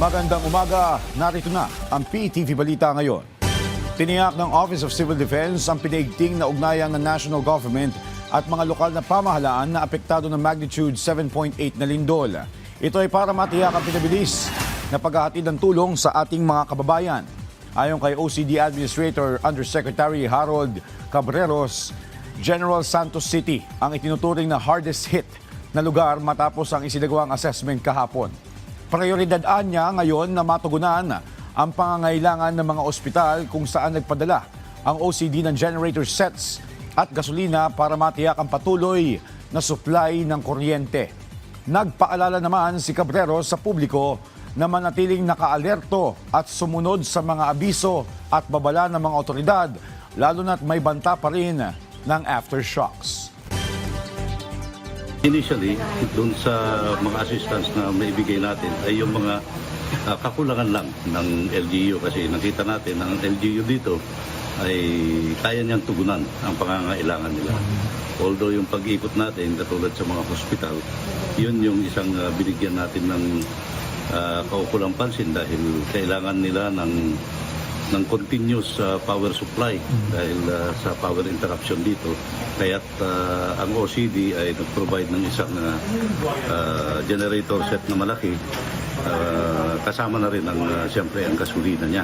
Magandang umaga, narito na ang PTV Balita ngayon. Tiniyak ng Office of Civil Defense ang pinaigting na ugnayan ng national government at mga lokal na pamahalaan na apektado ng magnitude 7.8 na lindol. Ito ay para matiyak ang pinabilis na paghahatid ng tulong sa ating mga kababayan. Ayon kay OCD Administrator Undersecretary Harold Cabreros, General Santos City ang itinuturing na hardest hit na lugar matapos ang isinagawang assessment kahapon. Prioridad niya ngayon na matugunan ang pangangailangan ng mga ospital kung saan nagpadala ang OCD ng generator sets at gasolina para matiyak ang patuloy na supply ng kuryente. Nagpaalala naman si Cabrero sa publiko na manatiling nakaalerto at sumunod sa mga abiso at babala ng mga otoridad, lalo na't may banta pa rin ng aftershocks. Initially, doon sa mga assistance na maibigay natin ay yung mga kakulangan lang ng LGU kasi nakita natin ang LGU dito ay kaya niyang tugunan ang pangangailangan nila. Although yung pag-ikot natin katulad sa mga hospital, yun yung isang binigyan natin ng kaukulang pansin dahil kailangan nila ng continuous power supply dahil sa power interruption dito. Kaya't ang OCD ay nag-provide ng isang generator set na malaki. Kasama na rin siyempre ang gasolina niya.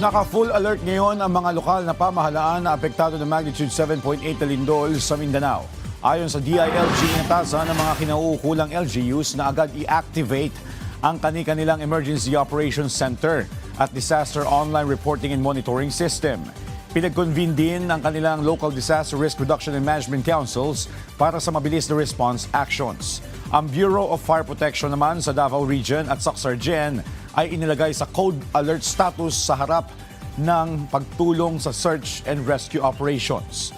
Naka-full alert ngayon ang mga lokal na pamahalaan na apektado ng magnitude 7.8 na lindol sa Mindanao. Ayon sa DILG, inatasan ng mga kinauukulang LGUs na agad i-activate ang kanilang Emergency Operations Center at Disaster Online Reporting and Monitoring System. Pinag-convene din ang kanilang Local Disaster Risk Reduction and Management Councils para sa mabilis na response actions. Ang Bureau of Fire Protection naman sa Davao Region at Soc-Sargen ay inilagay sa Code Alert status sa harap ng pagtulong sa search and rescue operations.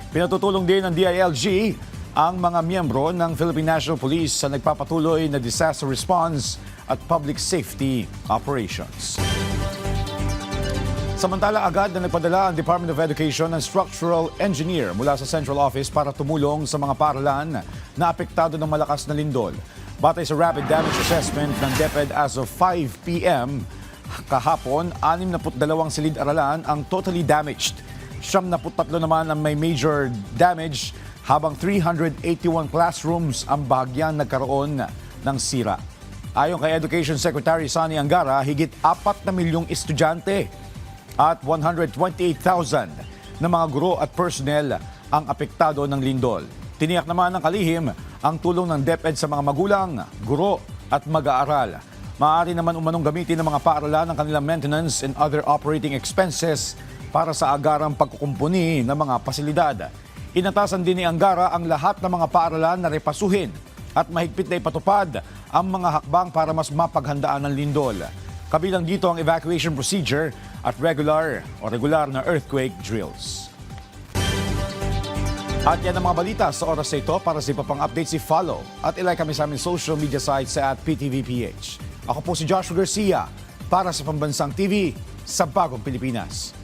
Pinatutulong din ng DILG ang mga miyembro ng Philippine National Police sa nagpapatuloy na disaster response at public safety operations. Samantala, agad na nagpadala ang Department of Education ng structural engineer mula sa central office para tumulong sa mga paaralan na apektado ng malakas na lindol. Batay sa rapid damage assessment ng DepEd as of 5 p.m. kahapon, 62 silid-aralan ang totally damaged. 73 naman ang may major damage, habang 381 classrooms ang bahagyang nagkaroon ng sira. Ayon kay Education Secretary Sonny Angara, higit 4 na milyong estudyante at 128,000 na mga guro at personnel ang apektado ng lindol. Tiniyak naman ng kalihim ang tulong ng DepEd sa mga magulang, guro at mag-aaral. Maaari naman umanong gamitin ng mga paaralan ng kanilang maintenance and other operating expenses para sa agarang pagkukumpuni ng mga pasilidad. Inatasan din ni Angara ang lahat ng mga paaralan na repasuhin at mahigpit na ipatupad ang mga hakbang para mas mapaghandaan ng lindol. Kabilang dito ang evacuation procedure at regular na earthquake drills. At yan ang mga balita sa oras na ito. Para sa iba pang updates, i-follow at ilike kami sa aming social media sites sa @PTVPH. Ako po si Joshua Garcia para sa Pambansang TV sa Bagong Pilipinas.